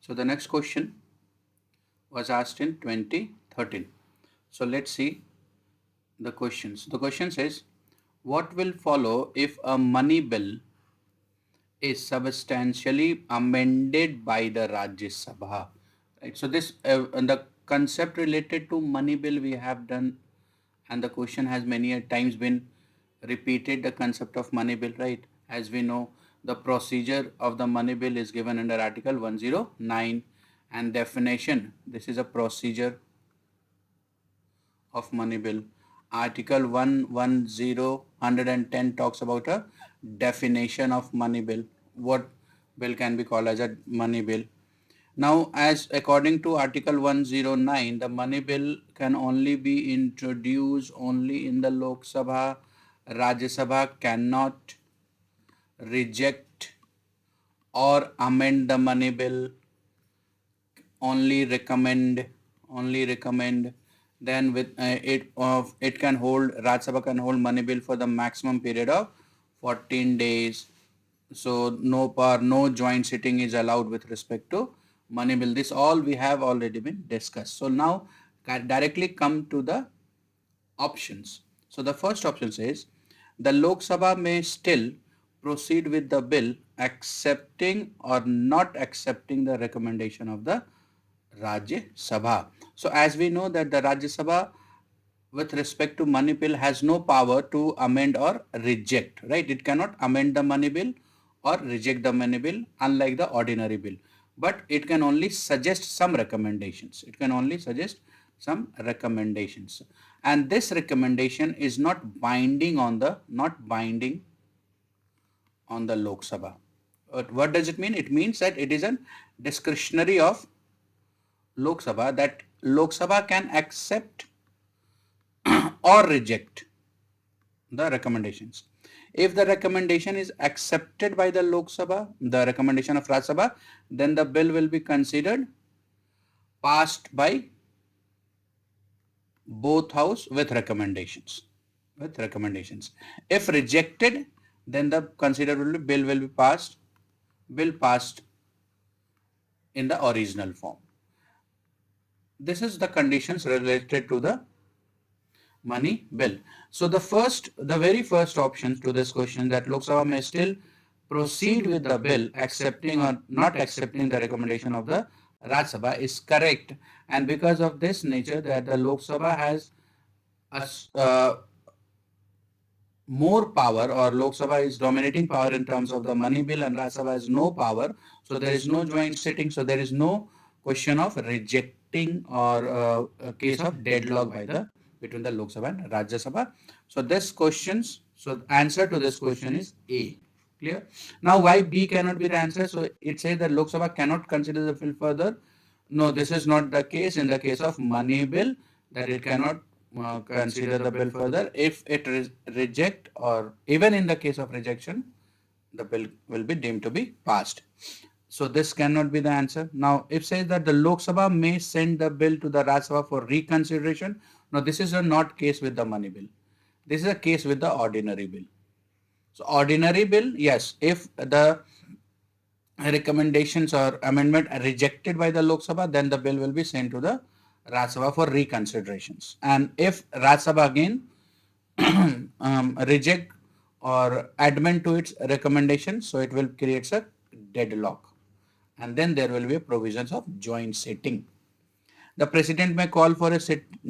So the next question was asked in 2013. So let's see the questions. The question says, what will follow if a money bill is substantially amended by the Rajya Sabha? Right. So this and the concept related to money bill we have done, and the question has many a times been repeated. The concept of money bill, right? As we know, the procedure of the money bill is given under Article 109 and definition. This is a procedure of money bill. Article 110 talks about a definition of money bill. What bill can be called as a money bill? Now, as according to Article 109, the money bill can only be introduced only in the Lok Sabha. Rajya Sabha cannot reject or amend the money bill, only recommend. Then with it can hold, Rajya Sabha can hold money bill for the maximum period of 14 days. So no joint sitting is allowed with respect to money bill. This all we have already been discussed. So now directly come to the options. So the first option says the Lok Sabha may still proceed with the bill accepting or not accepting the recommendation of the Rajya Sabha. So as we know that the Rajya Sabha with respect to money bill has no power to amend or reject, right? It cannot amend the money bill or reject the money bill unlike the ordinary bill. But it can only suggest some recommendations. And this recommendation is not binding on the Lok Sabha. What does it mean? It means that it is a discretionary of Lok Sabha, that Lok Sabha can accept or reject the recommendations. If the recommendation is accepted by the Lok Sabha, the recommendation of Rajya Sabha, then the bill will be considered passed by both house with recommendations. If rejected, then the considered bill will be passed in the original form. This is the conditions related to the money bill. So the very first option to this question, that Lok Sabha may still proceed with the bill accepting or not accepting the recommendation of the Rajya Sabha, is correct. And because of this nature, that the Lok Sabha has more power, or Lok Sabha is dominating power in terms of the money bill, and Rajya Sabha has no power. So there is no joint sitting. So there is no question of rejecting or a case of deadlock between the Lok Sabha and Rajya Sabha. So the answer to this question is A. Clear? Now why B cannot be the answer? So it says that Lok Sabha cannot consider the bill further. No, this is not the case in the case of money bill, that it cannot consider the bill further. If it reject, or even in the case of rejection, the bill will be deemed to be passed. So this cannot be the answer. Now, if says that the Lok Sabha may send the bill to the Rajya Sabha for reconsideration, now this is not case with the money bill. This is a case with the ordinary bill. So ordinary bill, yes, if the recommendations or amendment are rejected by the Lok Sabha, then the bill will be sent to the Rajya Sabha for reconsiderations. And if Rajya Sabha again reject or amend to its recommendation, so it will create a deadlock. And then there will be provisions of joint sitting. The president may call for a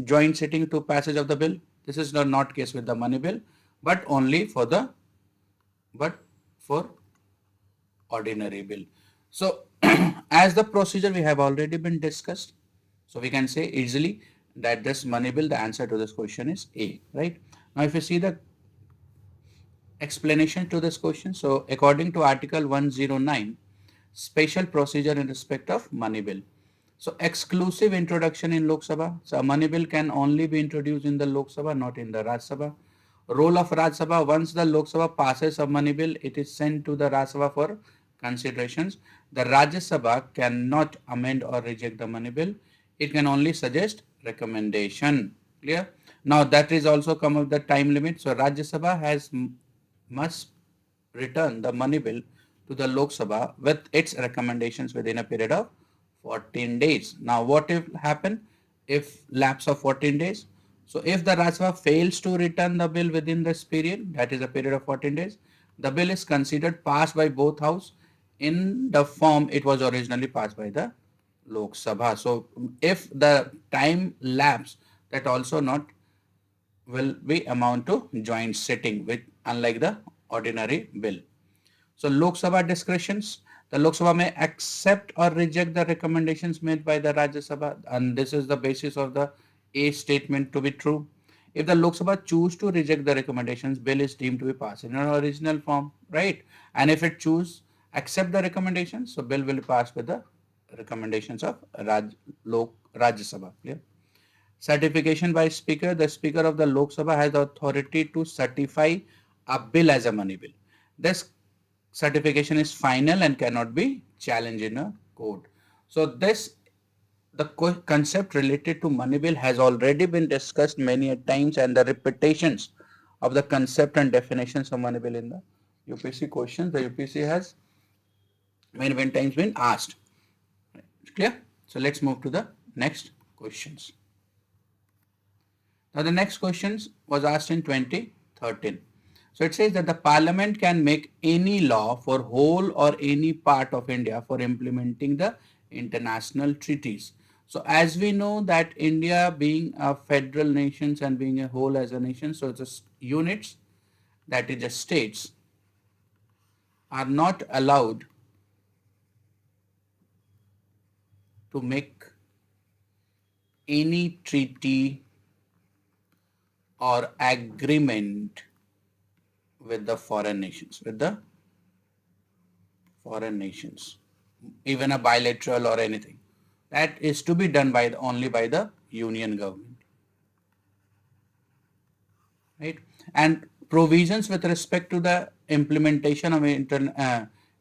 joint sitting to passage of the bill. This is not case with the money bill, but only for ordinary bill. So as the procedure we have already been discussed, so we can say easily that this money bill, the answer to this question is A, right? Now if you see the explanation to this question, so according to Article 109, special procedure in respect of money bill. So exclusive introduction in Lok Sabha. So a money bill can only be introduced in the Lok Sabha, not in the Rajya Sabha. Role of Rajya Sabha: once the Lok Sabha passes a money bill, it is sent to the Rajya Sabha for considerations. The Rajya Sabha cannot amend or reject the money bill. It can only suggest recommendation. Clear? Now that is also come with the time limit. So Rajya Sabha must return the money bill to the Lok Sabha with its recommendations within a period of 14 days. Now, what will happen if lapse of 14 days? So, if the Rajya Sabha fails to return the bill within this period, that is a period of 14 days, the bill is considered passed by both house in the form it was originally passed by the Lok Sabha. So, if the time lapse, that also not will be amount to joint sitting, with unlike the ordinary bill. So Lok Sabha discretions. The Lok Sabha may accept or reject the recommendations made by the Rajya Sabha, and this is the basis of the A statement to be true. If the Lok Sabha choose to reject the recommendations, bill is deemed to be passed in an original form, right? And if it choose accept the recommendations, so bill will be passed with the recommendations of Rajya Sabha. Clear? Certification by Speaker. The Speaker of the Lok Sabha has the authority to certify a bill as a money bill. This certification is final and cannot be challenged in a court. So the concept related to money bill has already been discussed many a times, and the repetitions of the concept and definitions of money bill in the UPSC questions, the UPSC has many times been asked. Clear? So let's move to the next questions. Now the next question was asked in 2013. So it says that the parliament can make any law for whole or any part of India for implementing the international treaties. So as we know that India being a federal nation and being a whole as a nation, so it's units, that is the states, are not allowed to make any treaty or agreement with the foreign nations, even a bilateral or anything. That is to be done by only by the union government, right? And provisions with respect to the implementation of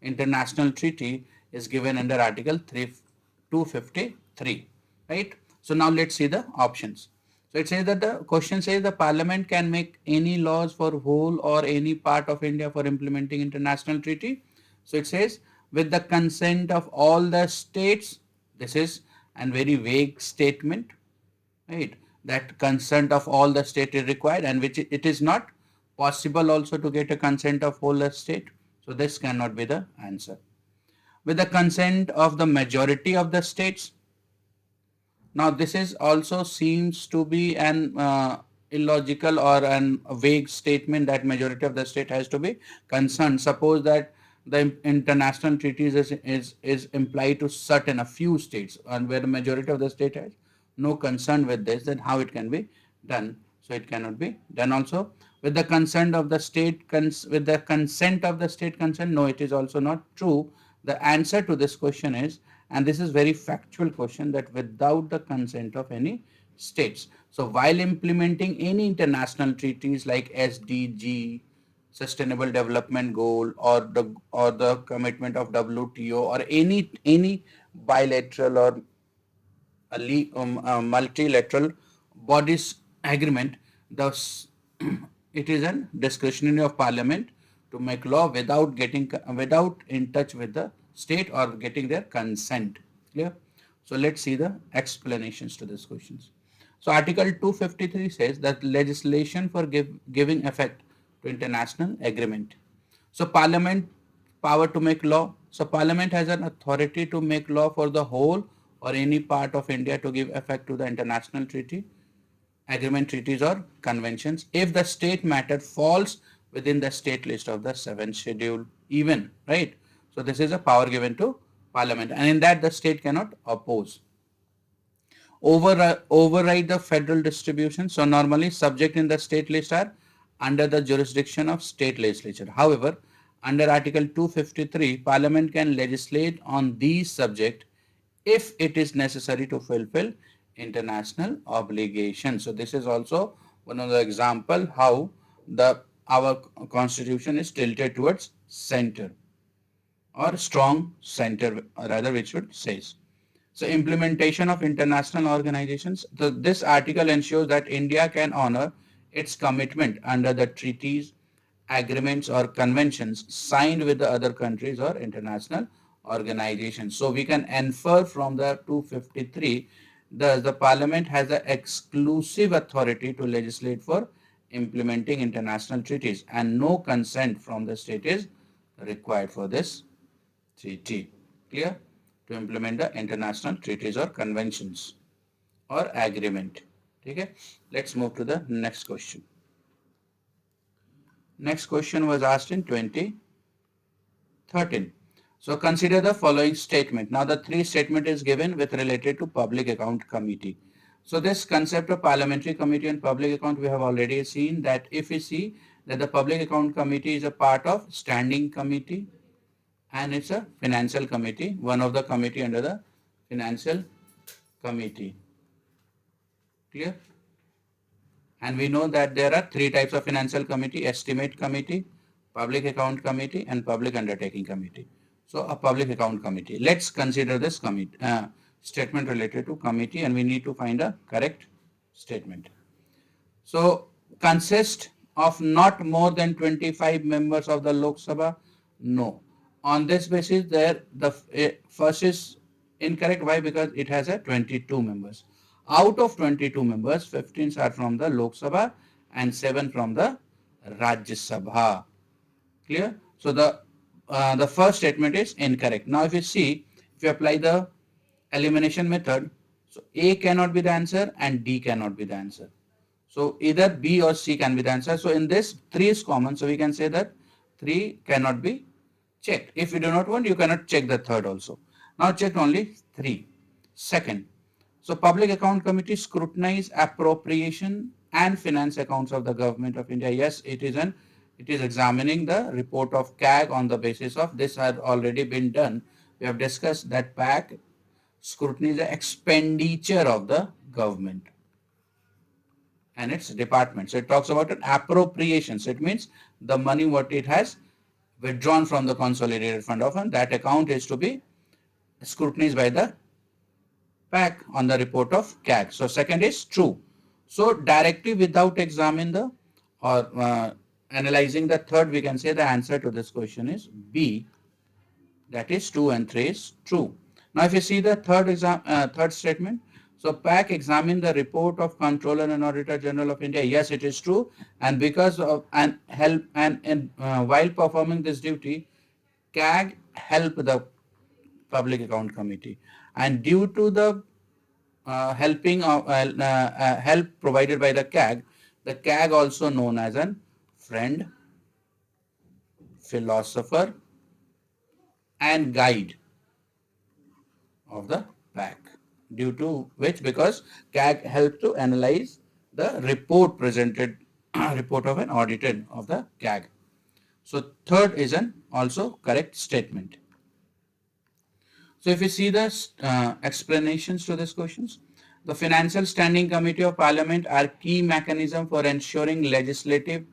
international treaty is given under Article 253, right? So now let's see the options. So it says that the question says the parliament can make any laws for whole or any part of India for implementing international treaty. So it says with the consent of all the states. This is a very vague statement, right? That consent of all the state is required, and which it is not possible also to get a consent of whole the state. So this cannot be the answer. With the consent of the majority of the states. Now this is also seems to be an illogical or an vague statement that majority of the state has to be concerned. Suppose that the international treaties is implied to certain a few states, and where the majority of the state has no concern with this, then how it can be done? So it cannot be done. Also with the consent of the state with the consent of the state consent, no, it is also not true. The answer to this question is, and this is very factual question, that without the consent of any states. So while implementing any international treaties like SDG, Sustainable Development Goal, or the commitment of WTO, or any bilateral or a multilateral bodies agreement, thus it is a discretionary of parliament to make law without in touch with the state or getting their consent. Clear? So let's see the explanations to these questions. So Article 253 says that legislation for giving effect to international agreement. So Parliament power to make law. So Parliament has an authority to make law for the whole or any part of India to give effect to the international treaty, agreement, treaties or conventions if the state matter falls within the state list of the 7th schedule even, right? So this is a power given to Parliament, and in that the state cannot oppose. Override the federal distribution. So normally subject in the state list are under the jurisdiction of state legislature. However, under Article 253, Parliament can legislate on these subject if it is necessary to fulfill international obligations. So this is also one of the example how our constitution is tilted towards center, or strong center rather, which would says. So implementation of international organizations. This article ensures that India can honor its commitment under the treaties, agreements or conventions signed with the other countries or international organization. So we can infer from the 253, the Parliament has the exclusive authority to legislate for implementing international treaties, and no consent from the state is required for this treaty. Clear? To implement the international treaties or conventions or agreement. Okay? Let's move to the next question. Next question was asked in 2013. So consider the following statement. Now the three statement is given with related to public account committee. So this concept of parliamentary committee and public account, we have already seen that if we see that the public account committee is a part of standing committee and it's a financial committee, one of the committee under the financial committee. Clear? And we know that there are three types of financial committee: estimate committee, public account committee, and public undertaking committee. So a public account committee. Let's consider this committee statement related to committee, and we need to find a correct statement. So consist of not more than 25 members of the Lok Sabha? No. On this basis, the first is incorrect. Why? Because it has a 22 members. Out of 22 members, 15 are from the Lok Sabha and 7 from the Rajya Sabha. Clear? So the first statement is incorrect. Now if you see, if you apply the elimination method, so A cannot be the answer and D cannot be the answer. So either B or C can be the answer. So in this, 3 is common. So we can say that 3 cannot be checked. If you do not want, you cannot check the third also. Now check only 3. Second, so Public Account Committee scrutinize appropriation and finance accounts of the Government of India. Yes, it is examining the report of CAG on the basis of this had already been done. We have discussed that PAC scrutinize the expenditure of the government and its departments. So it talks about an appropriation. So it means the money what it has withdrawn from the consolidated fund of fund, that account is to be scrutinized by the PAC on the report of CAG. So second is true. So directly without examining the or analyzing the third, we can say the answer to this question is B. That is 2 and 3 is true. Now if you see the third statement, so PAC examined the report of Comptroller and Auditor General of India. Yes, it is true. And because of while performing this duty, CAG helped the Public Account Committee. And due to the help provided by the CAG also known as a friend, philosopher, and guide of the PAC. Due to which, because CAG helped to analyze the report presented, report of an audited of the CAG. So third is an also correct statement. So if you see the explanations to these questions, the Financial Standing Committee of Parliament are key mechanism for ensuring legislative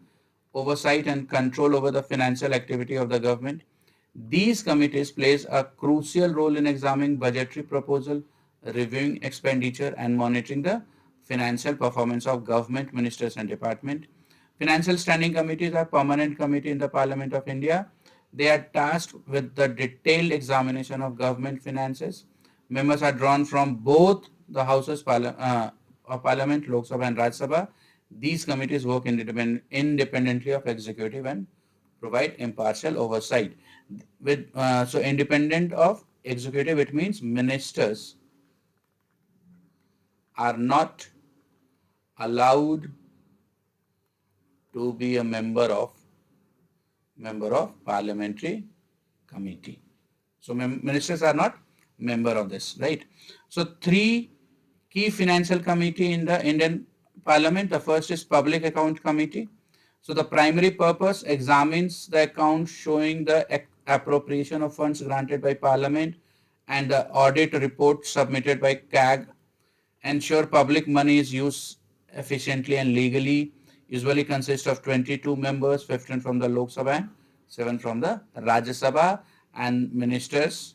oversight and control over the financial activity of the government. These committees plays a crucial role in examining budgetary proposal, reviewing expenditure, and monitoring the financial performance of government, ministers, and department. Financial Standing Committees are permanent committee in the Parliament of India. They are tasked with the detailed examination of government finances. Members are drawn from both the houses of Parliament, Lok Sabha and Rajya Sabha. These committees work independently of executive and provide impartial oversight. So independent of executive, it means ministers are not allowed to be a member of parliamentary committee. So ministers are not member of this, right? So three key financial committee in the Indian Parliament. The first is Public Account Committee. So the primary purpose examines the accounts showing the appropriation of funds granted by Parliament and the audit report submitted by CAG. Ensure public money is used efficiently and legally. Usually consists of 22 members, 15 from the Lok Sabha and 7 from the Rajya Sabha, and ministers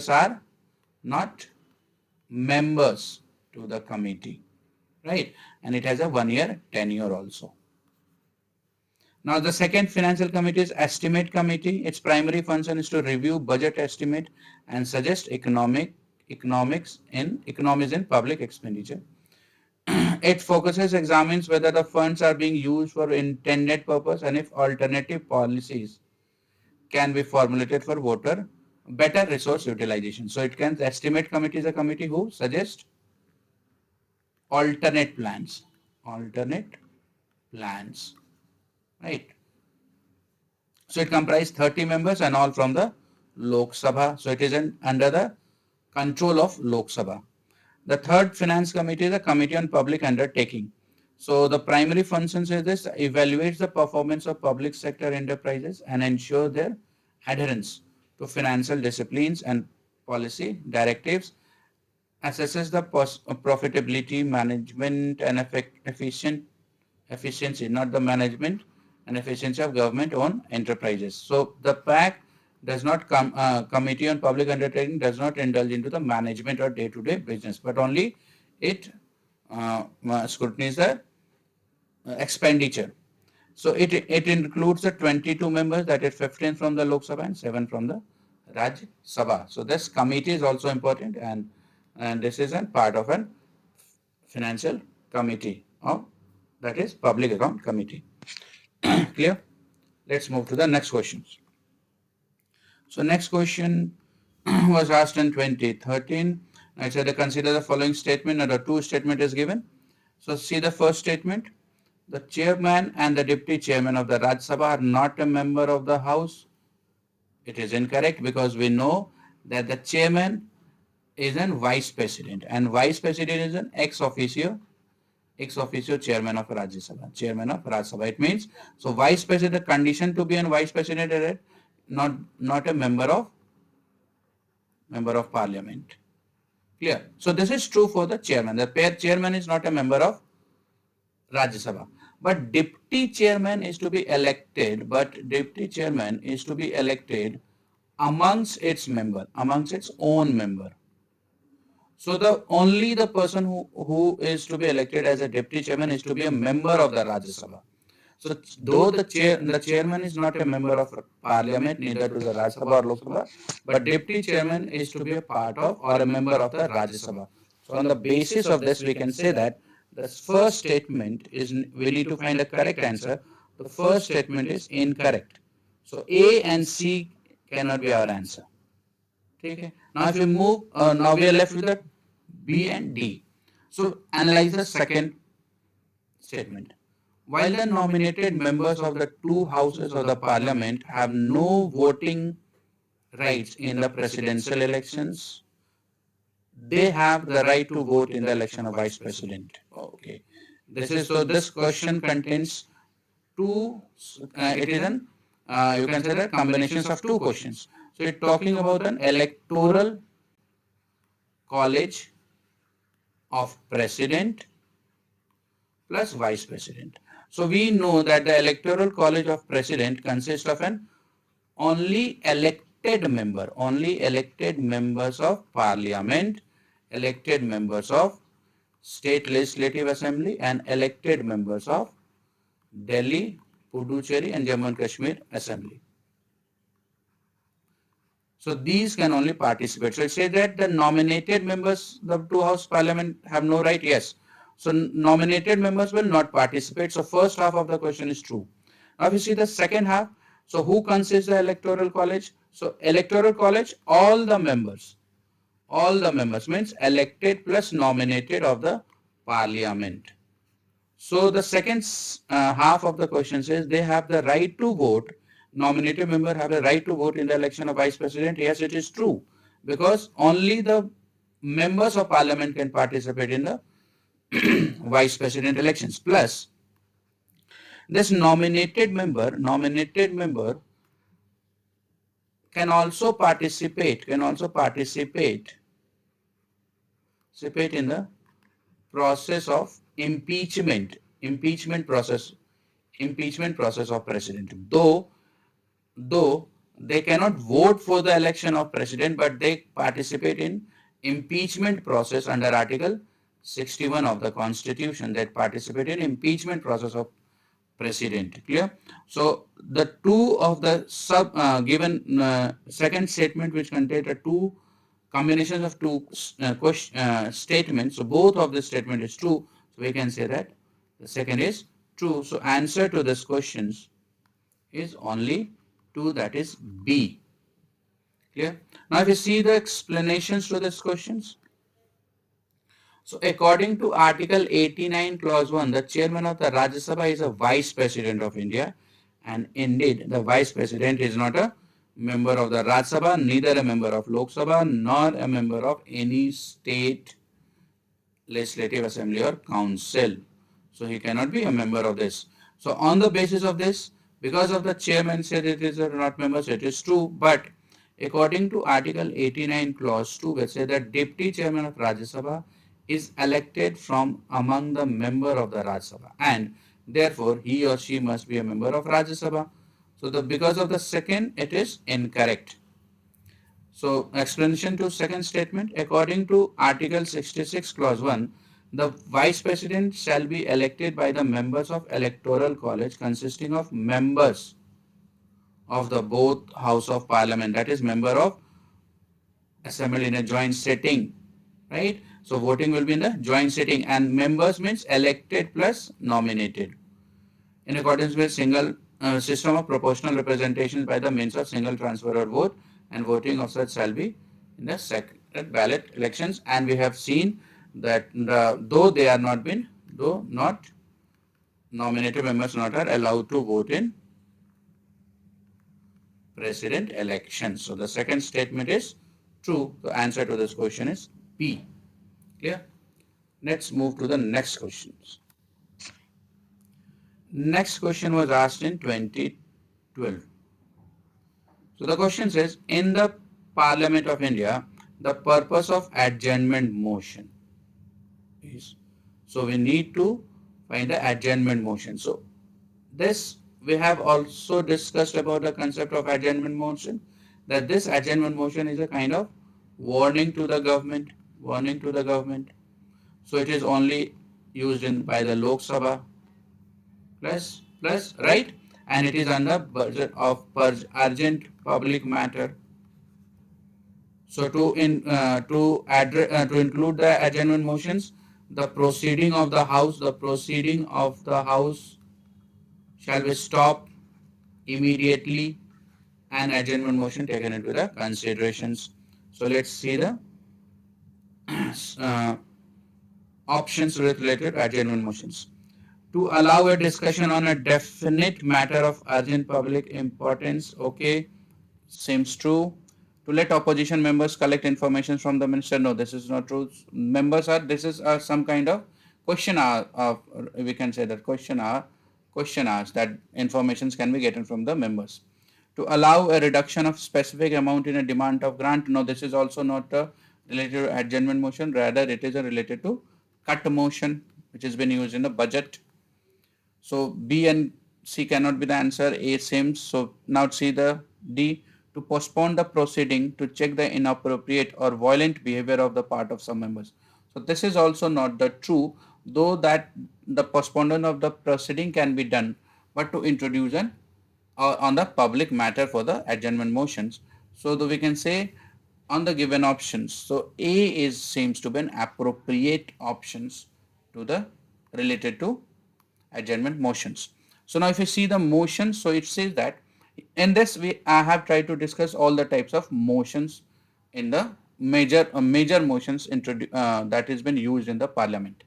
are not members to the committee, right? And it has a 1-year tenure also. Now, the second financial committee is estimate committee. Its primary function is to review budget estimate and suggest economics in public expenditure. It examines whether the funds are being used for intended purpose and if alternative policies can be formulated for voter better resource utilization. So it can estimate committee is a committee who suggests alternate plans, alternate plans, right? So it comprises 30 members and all from the Lok Sabha. So it is under the control of Lok Sabha. The third finance committee is a committee on public undertaking. So the primary functions is this: evaluates the performance of public sector enterprises and ensure their adherence to financial disciplines and policy directives, assesses the profitability, management, and efficiency, not the management and efficiency of government-owned enterprises. So the PAC does not Committee on Public Undertaking does not indulge into the management or day-to-day business, but only it scrutinizes the expenditure. So it includes the 22 members, that is 15 from the Lok Sabha and 7 from the Rajya Sabha. So this committee is also important, and this is a part of an financial committee, or that is public account committee. Clear? Let's move to the next questions. So next question was asked in 2013. I said consider the following statement, and a two statement is given. So see the first statement. The chairman and the deputy chairman of the Rajya Sabha are not a member of the House. It is incorrect because we know that the chairman is a vice president, and vice president is an ex officio chairman of Rajya Sabha, chairman of Rajya Sabha. It means, so vice president, the condition to be a vice president is not a member of parliament. Clear? So this is true for the chairman. The chairman is not a member of Rajya Sabha. But deputy chairman is to be elected, amongst its own member. So the person who is to be elected as a deputy chairman is to be a member of the Rajya Sabha. So though the chairman is not a member of parliament, neither to the Rajya Sabha or Lok Sabha, but deputy chairman is to be a part of or a member of the Rajya Sabha. So on the basis of this, we can say that the first statement is, we need to find a correct answer. The first statement is incorrect. So A and C cannot be our answer. Okay. Now if we move, now we are left with the B and D. So analyze the second statement. While the nominated members of the two houses of the parliament have no voting rights in the presidential elections, they have the right to vote in the election of vice president. Okay. This question contains two, it is an, you can say that combinations of two questions. So it's talking about an electoral college of president plus vice president. So we know that the electoral college of president consists of an only elected members of parliament, elected members of state legislative assembly, and elected members of Delhi, Puducherry and Jammu and Kashmir assembly. So these can only participate. So it says that the nominated members of the two house parliament have no right. Yes. So nominated members will not participate. So first half of the question is true. Now if you see the second half, so who consists the electoral college? So electoral college, all the members means elected plus nominated of the parliament. So the second half of the question says they have the right to vote. Nominated member have the right to vote in the election of vice president. Yes, it is true, because only the members of parliament can participate in the vice president elections. Plus, this nominated member can also participate in the process of impeachment process of president. Though they cannot vote for the election of president, but they participate in impeachment process under Article 61 of the Constitution, that participate in impeachment process of president. Clear? So the two of the given second statement which contain the two combinations of two statements. So both of the statement is true. So we can say that the second is true. So answer to this questions is only two, that is B. Clear? Now if you see the explanations to these questions. So according to Article 89 Clause 1, the chairman of the Rajya Sabha is a vice president of India, and indeed the vice president is not a member of the Rajya Sabha, neither a member of Lok Sabha, nor a member of any state legislative assembly or council. So he cannot be a member of this. So on the basis of this, because of the chairman said it is not members, it is true. But according to Article 89 Clause 2, which says that Deputy Chairman of Rajya Sabha is elected from among the member of the Rajya Sabha, and therefore he or she must be a member of Rajya Sabha. So because of the second, it is incorrect. So explanation to second statement. According to Article 66 Clause 1, the Vice President shall be elected by the members of Electoral College consisting of members of the both House of Parliament, that is member of Assembly in a joint sitting, right? So voting will be in the joint sitting, and members means elected plus nominated in accordance with single system of proportional representations by the means of single transfer or vote, and voting of such shall be in the secret ballot elections. And we have seen that though not nominated members not are allowed to vote in president elections. So the second statement is true. The answer to this question is B. Clear? Let's move to the next questions. Next question was asked in 2012. So the question says, in the Parliament of India, the purpose of adjournment motion is. So we need to find the adjournment motion. So this we have also discussed about the concept of adjournment motion, that this adjournment motion is a kind of warning to the government, warning to the government. So it is only used in by the Lok Sabha plus right, and it is under budget of urgent public matter. So to include the adjournment motions, the proceeding of the House shall be stopped immediately, and adjournment motion taken into the considerations. So let's see the uh, options related to adjournment motions. To allow a discussion on a definite matter of urgent public importance, okay, seems true. To let opposition members collect information from the minister, no, this is not true. Members are, this is some kind of question hour of, we can say that question hours that informations can be getting from the members. To allow a reduction of specific amount in a demand of grant, no, this is also not related to adjournment motion, rather it is related to cut motion which has been used in the budget. So B and C cannot be the answer. A seems. So now see the D, to postpone the proceeding to check the inappropriate or violent behavior of the part of some members. So this is also not the true, though that the postponement of the proceeding can be done, but to introduce an on the public matter for the adjournment motions. So we can say on the given options. So A is seems to be an appropriate options to the related to adjournment motions. So now if you see the motion, so it says that in this I have tried to discuss all the types of motions in the major motions that has been used in the parliament.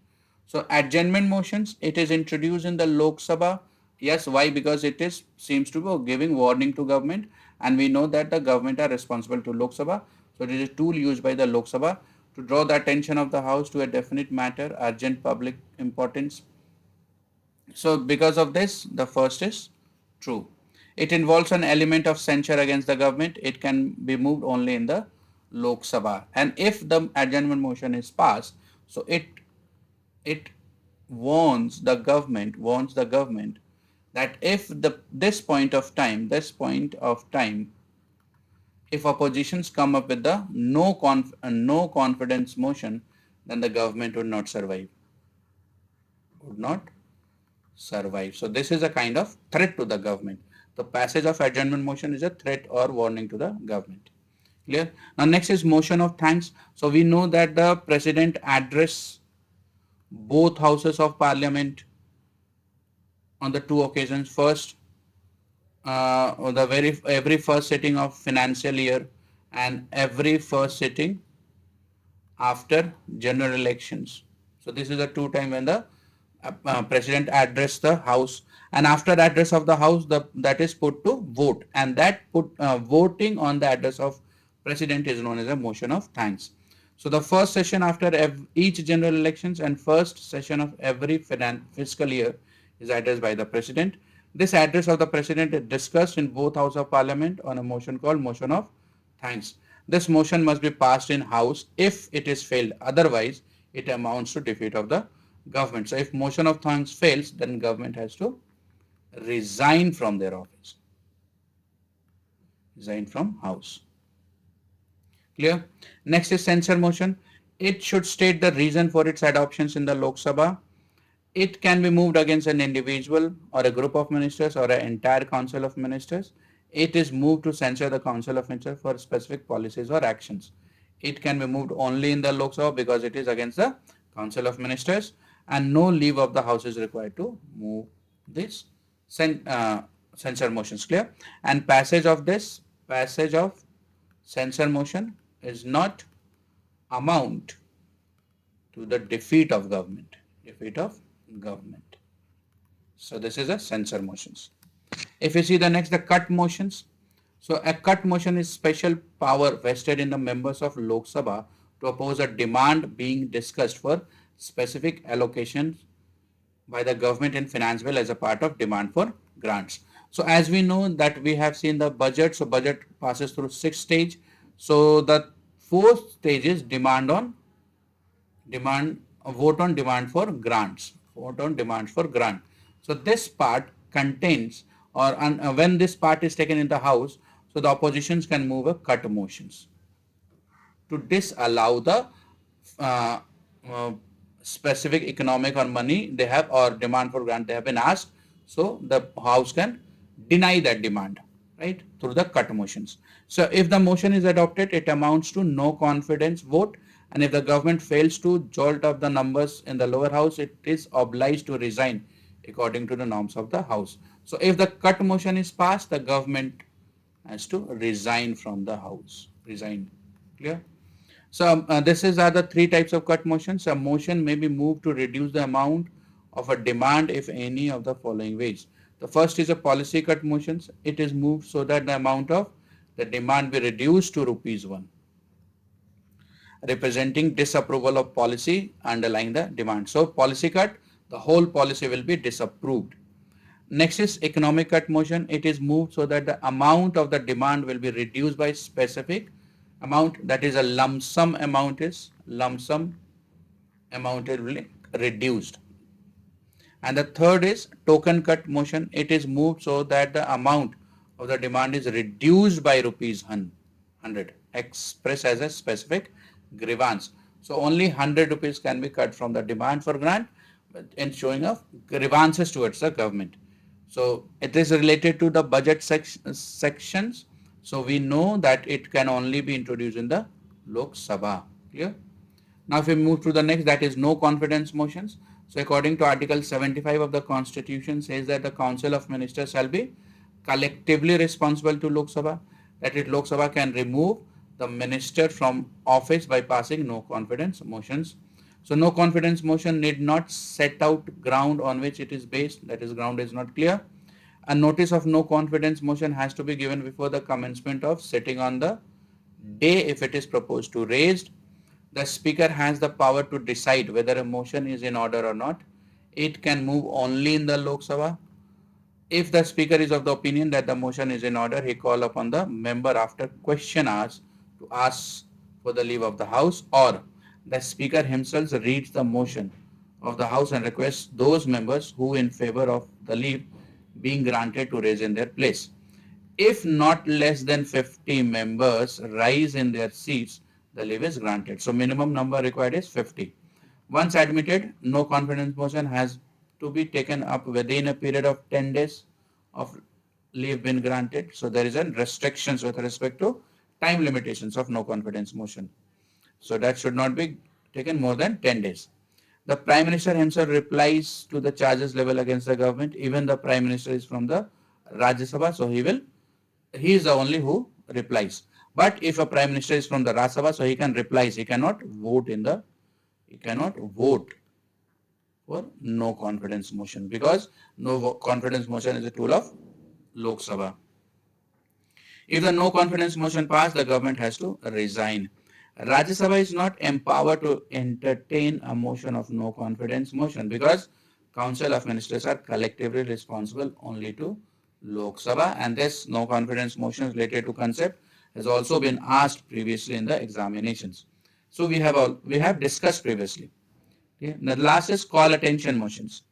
So adjournment motions, it is introduced in the Lok Sabha. Yes, why? Because it is seems to be giving warning to government, and we know that the government are responsible to Lok Sabha. So it is a tool used by the Lok Sabha to draw the attention of the House to a definite matter, urgent public importance. So because of this, the first is true. It involves an element of censure against the government. It can be moved only in the Lok Sabha. And if the adjournment motion is passed, so it warns the government that if this point of time, if oppositions come up with the no confidence motion, then the government would not survive. Would not survive. So this is a kind of threat to the government. The passage of adjournment motion is a threat or warning to the government. Clear? Now next is motion of thanks. So we know that the president address both houses of parliament on the two occasions. First, the every first sitting of financial year and every first sitting after general elections. So this is the two time when the president address the house, and after address of the house, that is put to vote, and that voting on the address of president is known as a motion of thanks. So the first session after each general elections and first session of every fiscal year is addressed by the president. This address of the president is discussed in both houses of parliament on a motion called motion of thanks. This motion must be passed in house if it is failed. Otherwise, it amounts to defeat of the government. So if motion of thanks fails, then government has to resign from their office. Resign from house. Clear? Next is censure motion. It should state the reason for its adoptions in the Lok Sabha. It can be moved against an individual or a group of ministers or an entire council of ministers. It is moved to censure the council of ministers for specific policies or actions. It can be moved only in the Lok Sabha because it is against the council of ministers, and no leave of the house is required to move this censure motions. Clear? And passage of censure motion is not amount to the defeat of government. Defeat of government. So this is a censure motions. If you see the next, the cut motions. So a cut motion is special power vested in the members of Lok Sabha to oppose a demand being discussed for specific allocations by the government in finance bill as a part of demand for grants. So as we know that we have seen the budget, so budget passes through 6 stage. So the fourth stage is vote on demand for grants. Vote on demand for grant. So this part contains, or when this part is taken in the house, so the oppositions can move a cut motions to disallow the uh, uh, specific economic or money they have or demand for grant they have been asked. So the house can deny that demand, right, through the cut motions. So if the motion is adopted, it amounts to no confidence vote, and if the government fails to jolt up the numbers in the lower house, it is obliged to resign according to the norms of the house. So if the cut motion is passed, the government has to resign from the house. Resign. Clear? So this is are the three types of cut motions. A motion may be moved to reduce the amount of a demand if any of the following ways. The first is a policy cut motions. It is moved so that the amount of the demand be reduced to rupees 1, representing disapproval of policy underlying the demand. So policy cut, the whole policy will be disapproved. Next is economic cut motion. It is moved so that the amount of the demand will be reduced by specific amount, that is a lump sum amount is reduced. And the third is token cut motion. It is moved so that the amount of the demand is reduced by rupees 100 expressed as a specific grievance. So only 100 rupees can be cut from the demand for grant in showing of grievances towards the government. So it is related to the budget sections. So we know that it can only be introduced in the Lok Sabha. Clear? Now if we move to the next, that is no confidence motions. So according to Article 75 of the Constitution says that the Council of Ministers shall be collectively responsible to Lok Sabha. That is, Lok Sabha can remove the minister from office by passing no confidence motions. So no confidence motion need not set out ground on which it is based, that is ground is not clear. A notice of no confidence motion has to be given before the commencement of sitting on the day if it is proposed to raised. The speaker has the power to decide whether a motion is in order or not. It can move only in the Lok Sabha. If the speaker is of the opinion that the motion is in order, he call upon the member after question hours to ask for the leave of the house, or the speaker himself reads the motion of the house and requests those members who in favor of the leave being granted to raise in their place. If not less than 50 members rise in their seats, the leave is granted. So minimum number required is 50. Once admitted, no confidence motion has to be taken up within a period of 10 days of leave been granted. So there is a restrictions with respect to time limitations of no confidence motion. So that should not be taken more than 10 days. The Prime Minister himself replies to the charges level against the government. Even the Prime Minister is from the Rajya Sabha, so he is the only who replies. But if a Prime Minister is from the Rajya Sabha, so he can reply. He cannot vote for no confidence motion, because no confidence motion is a tool of Lok Sabha. If the no confidence motion passes, the government has to resign. Rajya Sabha is not empowered to entertain a motion of no confidence motion, because Council of Ministers are collectively responsible only to Lok Sabha, and this no confidence motion related to concept has also been asked previously in the examinations. So we have discussed previously. Okay. The last is call attention motions.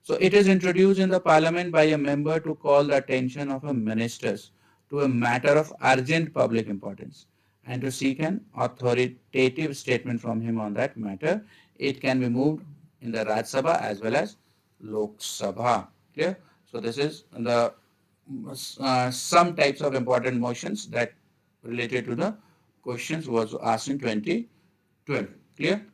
So it is introduced in the parliament by a member to call the attention of a ministers to a matter of urgent public importance and to seek an authoritative statement from him on that matter. It can be moved in the Raj Sabha as well as Lok Sabha. Clear? So this is the some types of important motions that related to the questions was asked in 2012. Clear?